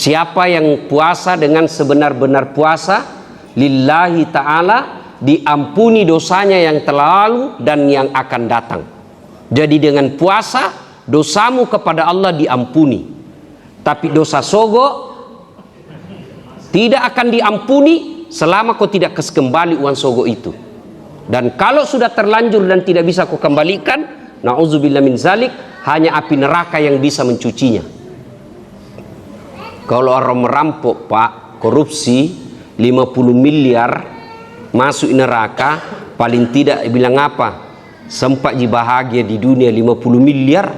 Siapa yang puasa dengan sebenar-benar puasa lillahi ta'ala, diampuni dosanya yang telah lalu dan yang akan datang. Jadi dengan puasa dosamu kepada Allah diampuni. Tapi dosa sogo tidak akan diampuni selama kau tidak kembali uang sogo itu. Dan kalau sudah terlanjur dan tidak bisa kau kembalikan, na'udzubillah min zalik, hanya api neraka yang bisa mencucinya. Kalau orang merampok pak, korupsi 50 miliar masuk neraka, paling tidak bilang apa? Sempat bahagia di dunia 50 miliar.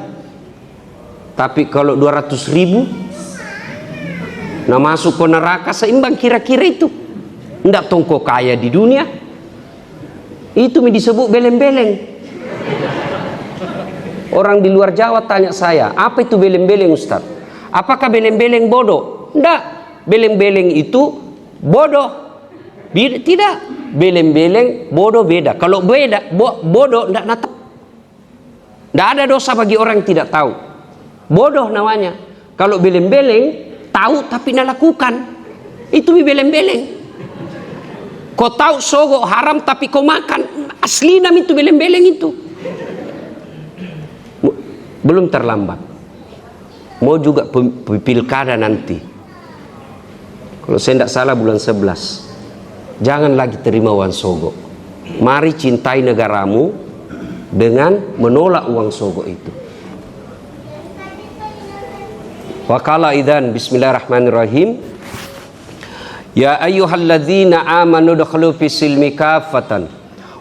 Tapi kalau 200 ribu nah masuk ke neraka seimbang kira-kira itu. Ndak tongko kaya di dunia. Itu disebut beleng-beleng. Orang di luar Jawa tanya saya, apa itu beleng-beleng Ustaz? Apakah beleng-beleng bodoh? Ndak. Beleng-beleng itu bodoh. Tidak. Beleng-beleng bodoh beda. Kalau beda, bodoh ndak tahu. Ndak ada dosa bagi orang yang tidak tahu. Bodoh namanya. Kalau beleng-beleng tahu tapi ndak lakukan. Itu beleng-beleng. Kau tahu sogo haram tapi kau makan. Asli nam itu beleng-beleng itu. Belum terlambat. Mau juga pilkada nanti. Kalau saya tidak salah bulan 11. Jangan lagi terima uang sogo. Mari cintai negaramu dengan menolak uang sogo itu. Waqala idzan bismillahirrahmanirrahim. Ya ayyuhalladzina amanu dkhulu fis-silmi kaffatan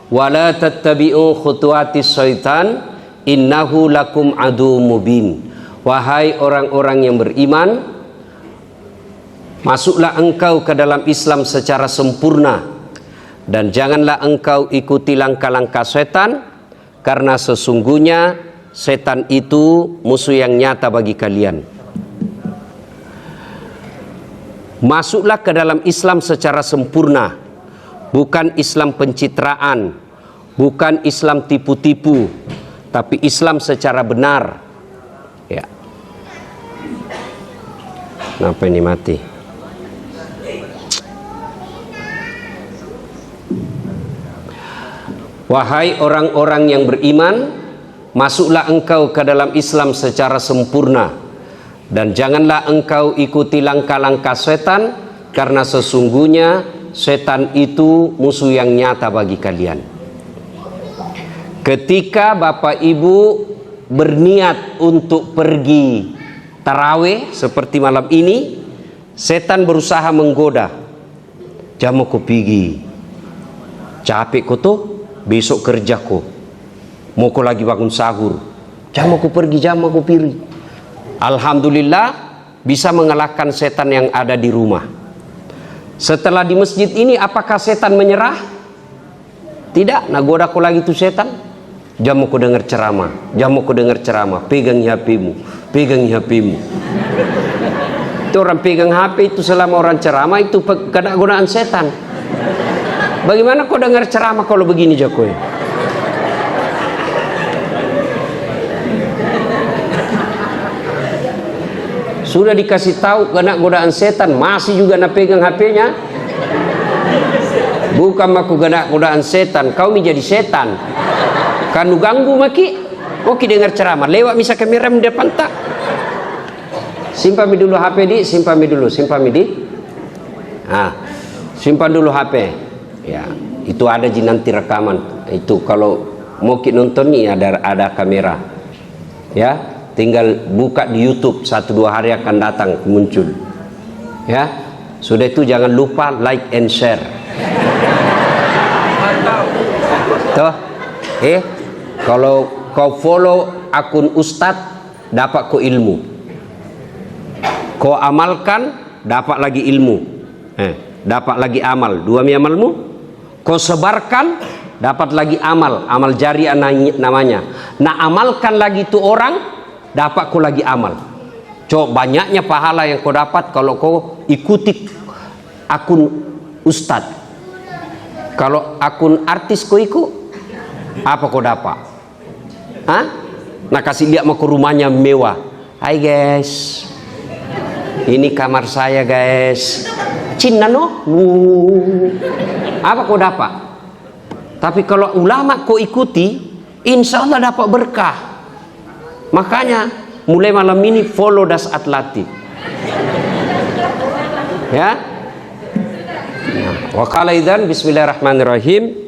wa la tattabi'u khutuwatis syaitan innahu lakum adu mubin. Wahai orang-orang yang beriman, masuklah engkau ke dalam Islam secara sempurna dan janganlah engkau ikuti langkah-langkah setan, karena sesungguhnya setan itu musuh yang nyata bagi kalian. Masuklah ke dalam Islam secara sempurna, bukan Islam pencitraan, bukan Islam tipu-tipu, tapi Islam secara benar. Ya. Kenapa ini mati? Wahai orang-orang yang beriman, masuklah engkau ke dalam Islam secara sempurna dan janganlah engkau ikuti langkah-langkah setan, karena sesungguhnya setan itu musuh yang nyata bagi kalian. Ketika Bapak Ibu berniat untuk pergi tarawih seperti malam ini, setan berusaha menggoda. Jam aku pergi, capek kau tuh, besok kerja kau, mau kau lagi bangun sahur, jam aku pergi, jam aku pergi. Alhamdulillah bisa mengalahkan setan yang ada di rumah. Setelah di masjid ini, apakah setan menyerah? Tidak. Nagoda kau lagi tuh setan. Jam aku dengar ceramah, jam aku dengar ceramah, pegang HP-mu, pegang HP-mu. Itu orang pegang HP itu selama orang ceramah itu kegunaan setan. Bagaimana kau dengar ceramah kalau begini Jokowi? Sudah dikasih tahu kena godaan setan, masih juga nak pegang HP-nya. Bukan aku kena godaan setan, kau menjadi setan. Kanu ganggu maki, oke dengar ceramah, lewat misal kamera di depan tak. Simpan dulu HP di, simpan dulu, simpan dulu HP. Ya, itu ada di nanti rekaman. Itu kalau mau kita nonton nih ada kamera. Ya, tinggal buka di YouTube, 1-2 hari akan datang muncul. Ya, sudah itu jangan lupa like and share. Tuh, kalau kau follow akun Ustadz, dapat kau ilmu. Kau amalkan, dapat lagi ilmu. Dapat lagi amal. 2 amalmu. Kau sebarkan, dapat lagi amal. Amal jariah namanya. Nah, amalkan lagi itu orang, dapat kau lagi amal. Coba banyaknya pahala yang kau dapat kalau kau ikuti akun Ustadz. Kalau akun artis kau ikut, apa kau dapat? Hah? Nah, kasih lihat mau ke rumahnya mewah. Hai guys, Ini kamar saya guys. Cinna no? Apa kau dapat? Tapi kalau ulama kau ikuti, insya Allah dapat berkah. Makanya mulai malam ini follow Das Atlati. Ya. Wa qala idzan bismillahirrahmanirrahim.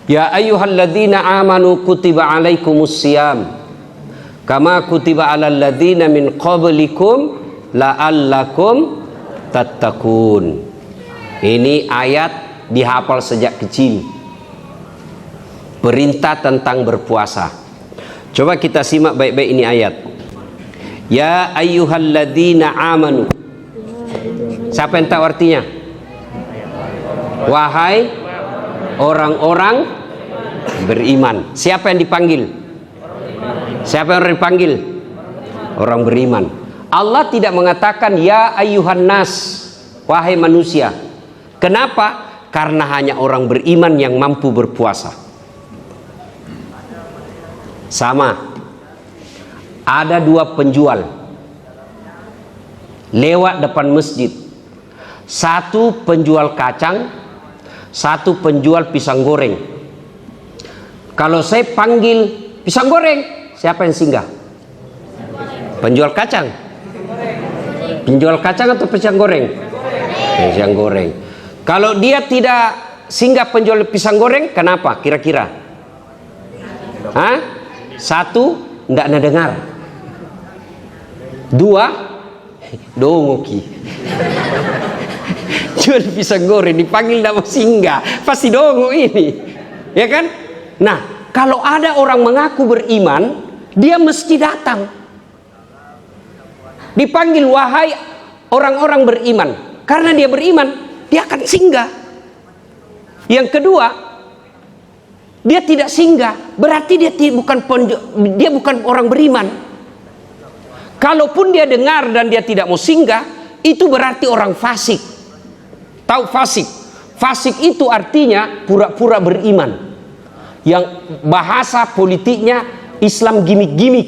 Ya ayyuhalladzina amanu kutiba alaikumusiyam kama kutiba alal ladzina min qablikum la'allakum tattaqun. Ini ayat dihafal sejak kecil. Perintah tentang berpuasa. Coba kita simak baik-baik ini ayat. Ya ayyuhalladzina amanu. Siapa yang tahu artinya? Wahai orang-orang beriman. Siapa yang dipanggil? Siapa yang dipanggil? Orang beriman. Allah tidak mengatakan ya ayyuhan nas, wahai manusia. Kenapa? Karena hanya orang beriman yang mampu berpuasa. Sama. Ada dua penjual lewat depan masjid. Satu penjual kacang, satu penjual pisang goreng. Kalau saya panggil pisang goreng, siapa yang singgah? Penjual kacang. Penjual kacang atau pisang goreng? Pisang goreng. Kalau dia tidak singgah penjual pisang goreng, kenapa? Kira-kira? Hah? Satu, tidak ada dengar. Dua, dongoki. Jual pisang goreng dipanggil tidak mau singgah, pasti dongo ini, ya kan? Nah, kalau ada orang mengaku beriman, dia mesti datang. Dipanggil wahai orang-orang beriman, karena dia beriman, dia akan singgah. Yang kedua, dia tidak singgah, berarti dia bukan orang beriman. Kalaupun dia dengar dan dia tidak mau singgah, itu berarti orang fasik. Tahu fasik? Fasik itu artinya pura-pura beriman. Yang bahasa politiknya Islam gimmick-gimmick.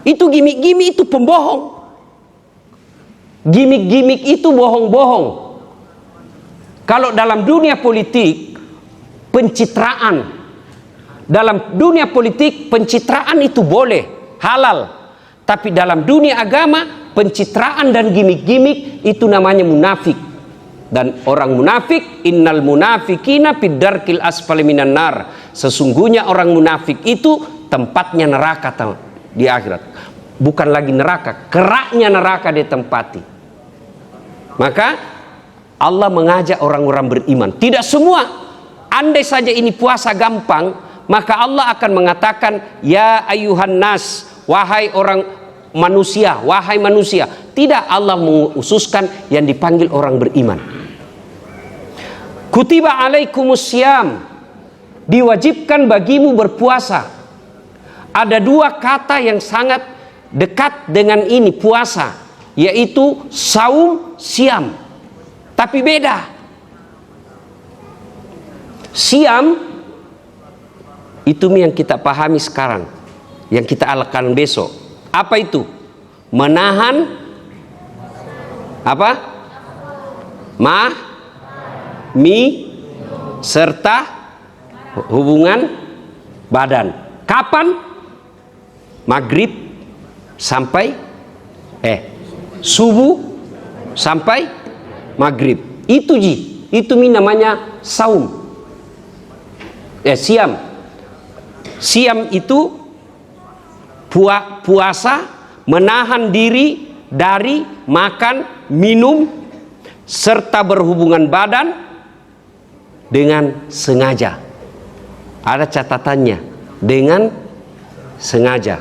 Itu gimmick-gimmick itu pembohong. Gimmick-gimmick itu bohong-bohong. Kalau dalam dunia politik pencitraan, dalam dunia politik pencitraan itu boleh, halal. Tapi dalam dunia agama pencitraan dan gimmick-gimmick itu namanya munafik. Dan orang munafik, innal munafikina fid-darkil asfali minan nar. Sesungguhnya orang munafik itu tempatnya neraka di akhirat. Bukan lagi neraka, keraknya neraka ditempati. Maka Allah mengajak orang-orang beriman. Tidak semua. Andai saja ini puasa gampang, maka Allah akan mengatakan ya ayyuhan nas, wahai orang manusia, wahai manusia. Tidak, Allah mengkhususkan yang dipanggil orang beriman. Kutiba alaikumusiyam, diwajibkan bagimu berpuasa. Ada dua kata yang sangat dekat dengan ini puasa, yaitu saum, siam. Tapi beda. Siam itu yang kita pahami sekarang, yang kita alakan besok. Apa itu? Menahan apa? Serta hubungan badan. Kapan? Maghrib sampai subuh sampai maghrib. Itu itu namanya saum. Siam. Siam itu puasa, menahan diri dari makan, minum serta berhubungan badan dengan sengaja. Ada catatannya, dengan sengaja.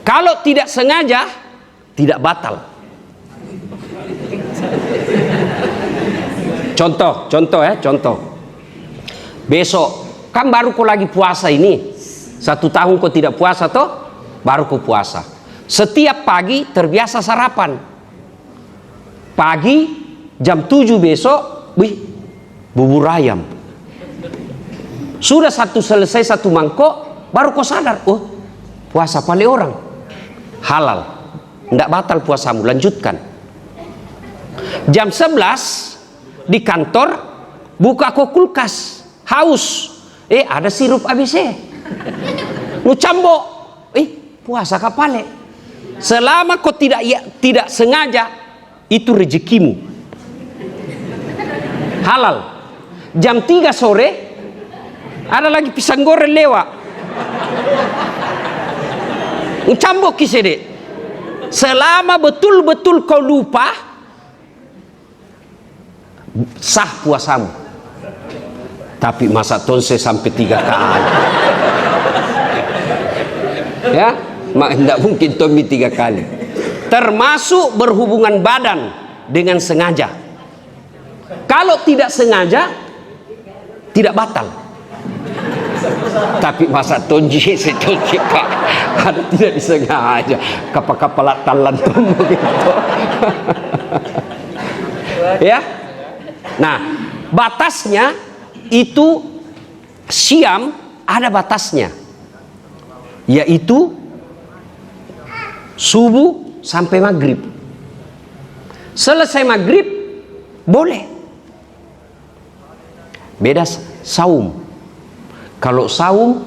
Kalau tidak sengaja, tidak batal. Contoh. Besok, kan baru kau lagi puasa ini. 1 tahun kau tidak puasa toh, baru kau puasa. Setiap pagi terbiasa sarapan. Pagi jam 7 besok, bubur ayam. Sudah selesai 1 mangkok, baru kau sadar, oh puasa paling orang halal. tidak batal puasamu, lanjutkan. Jam 11 di kantor, buka kulkas, haus, ada sirup ABC, nu cambok, puasa kapale. Selama kau tidak sengaja, itu rezekimu, halal. Jam 3 sore ada lagi pisang goreng lewat, nu cambok kisede. Selama betul-betul kau lupa, sah puasamu. Tapi masa tonse sampai 3 kali, ya, tidak mungkin Tommy 3 kali. Termasuk berhubungan badan dengan sengaja. Kalau tidak sengaja, tidak batal. Tapi masa tonji setonji Pak, ada tidak disengaja, kapal talan begitu. Ya. Nah, batasnya itu siam ada batasnya, yaitu subuh sampai maghrib. Selesai maghrib boleh. Beda saum. Kalau saum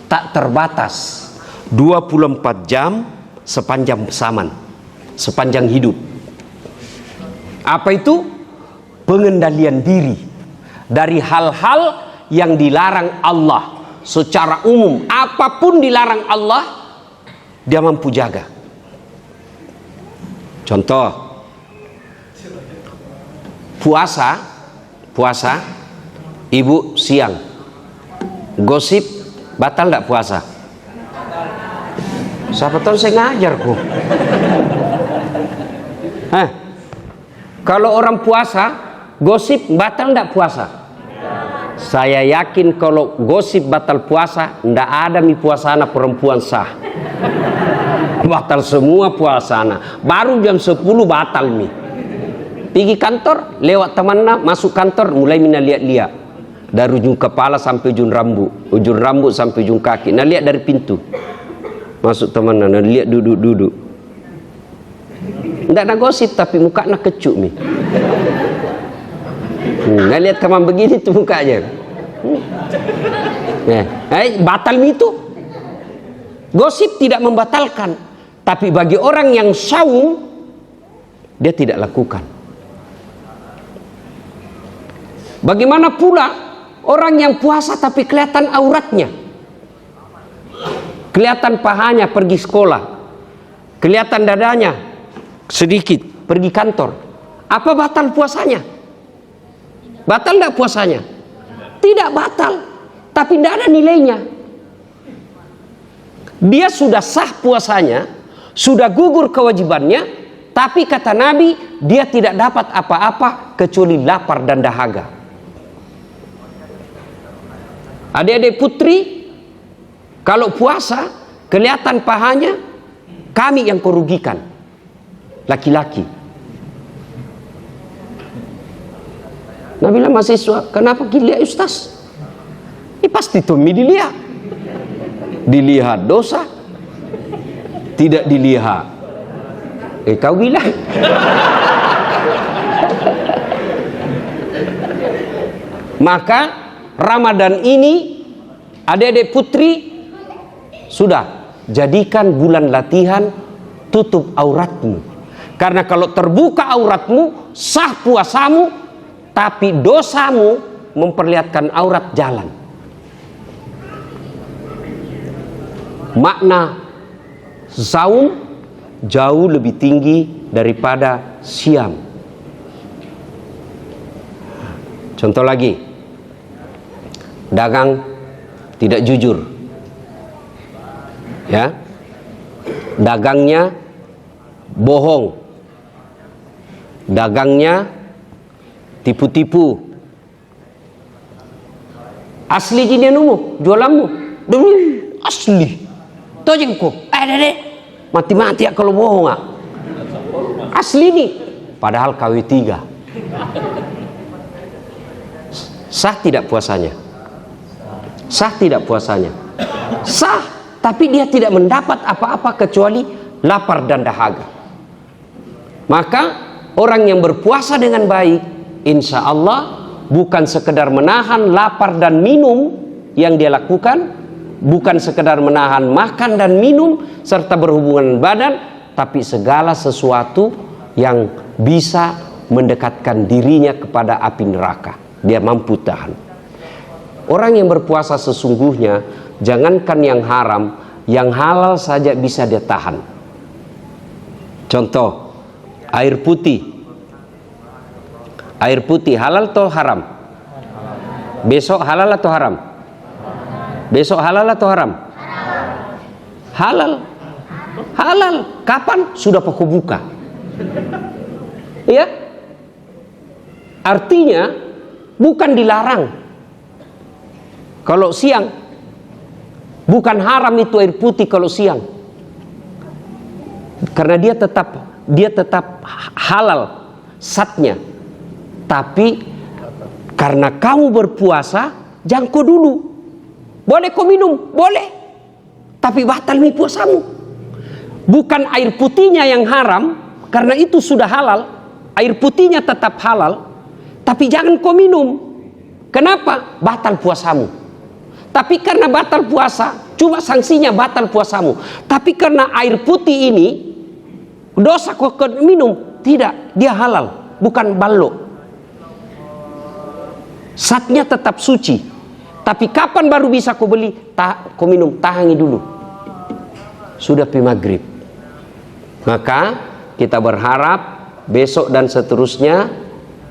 tak terbatas, 24 jam sepanjang zaman, sepanjang hidup. Apa itu? Pengendalian diri dari hal-hal yang dilarang Allah secara umum. Apapun dilarang Allah, dia mampu jaga. Contoh, puasa, ibu siang, gosip, batal tidak puasa? Siapa tahu saya ngajar kok. Kalau orang puasa, gosip batal tidak puasa? Saya yakin kalau gosip batal puasa, tidak ada mi puasana perempuan sah. Batal semua puasana. Baru jam 10 batal mi. Pergi kantor, lewat temannya, masuk kantor, mulai mina lihat-lihat. Dari ujung kepala sampai ujung rambut sampai ujung kaki. Nah lihat dari pintu. Masuk temannya, nah lihat duduk. Tidak ada gosip, tapi mukanya kecut mi. Nggak lihat kaman begini tuh mukanya. Batal itu. Gosip tidak membatalkan, tapi bagi orang yang saum, dia tidak lakukan. Bagaimana pula orang yang puasa tapi kelihatan auratnya, kelihatan pahanya pergi sekolah, kelihatan dadanya sedikit pergi kantor. Apa batal puasanya? Batal tidak puasanya? Tidak batal, tapi tidak ada nilainya. Dia sudah sah puasanya, sudah gugur kewajibannya, tapi kata Nabi, dia tidak dapat apa-apa kecuali lapar dan dahaga. Adik-adik putri, kalau puasa kelihatan pahanya, kami yang kerugikan, laki-laki. Nabi bilang, mahasiswa, kenapa gila Ustaz? Ini pasti Tommy dilihat dosa, tidak dilihat. Kau bilang. Maka Ramadan ini, adik-adik putri, sudah jadikan bulan latihan, tutup auratmu. Karena kalau terbuka auratmu, sah puasamu, tapi dosamu memperlihatkan aurat jalan. Makna saum jauh lebih tinggi daripada siam. Contoh lagi, dagang tidak jujur, ya, dagangnya bohong, dagangnya tipu-tipu. Asli jinianumu, jualanmu demi asli. Tojengku, dede, mati-mati ya kalau bohong ah. Asli nih, padahal KW3. Sah tidak puasanya? Sah tidak puasanya? Sah, tapi dia tidak mendapat apa-apa kecuali lapar dan dahaga. Maka orang yang berpuasa dengan baik, insya Allah bukan sekedar menahan lapar dan minum yang dia lakukan, bukan sekedar menahan makan dan minum serta berhubungan badan, tapi segala sesuatu yang bisa mendekatkan dirinya kepada api neraka, dia mampu tahan. Orang yang berpuasa sesungguhnya, jangankan yang haram, yang halal saja bisa dia tahan. Contoh, air putih. Air putih halal atau haram? Besok halal atau haram? Besok halal atau haram? Halal. Halal. Kapan? Sudah pokok buka. Ya. Artinya bukan dilarang. Kalau siang, bukan haram itu air putih kalau siang. Karena dia tetap halal zatnya. Tapi karena kamu berpuasa, jangan kau dulu. Boleh kau minum, boleh. Tapi batal nih puasamu. Bukan air putihnya yang haram, karena itu sudah halal. Air putihnya tetap halal, tapi jangan kau minum. Kenapa? Batal puasamu. Tapi karena batal puasa, cuma sanksinya batal puasamu. Tapi karena air putih ini, dosa kau minum. Tidak, dia halal, bukan balok. Zatnya tetap suci. Tapi kapan baru bisa kau beli? Kau minum, tahangi dulu. Sudah pi maghrib. Maka kita berharap besok dan seterusnya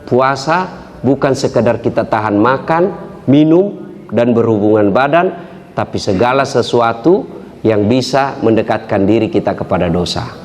puasa bukan sekedar kita tahan makan, minum, dan berhubungan badan, tapi segala sesuatu yang bisa mendekatkan diri kita kepada dosa.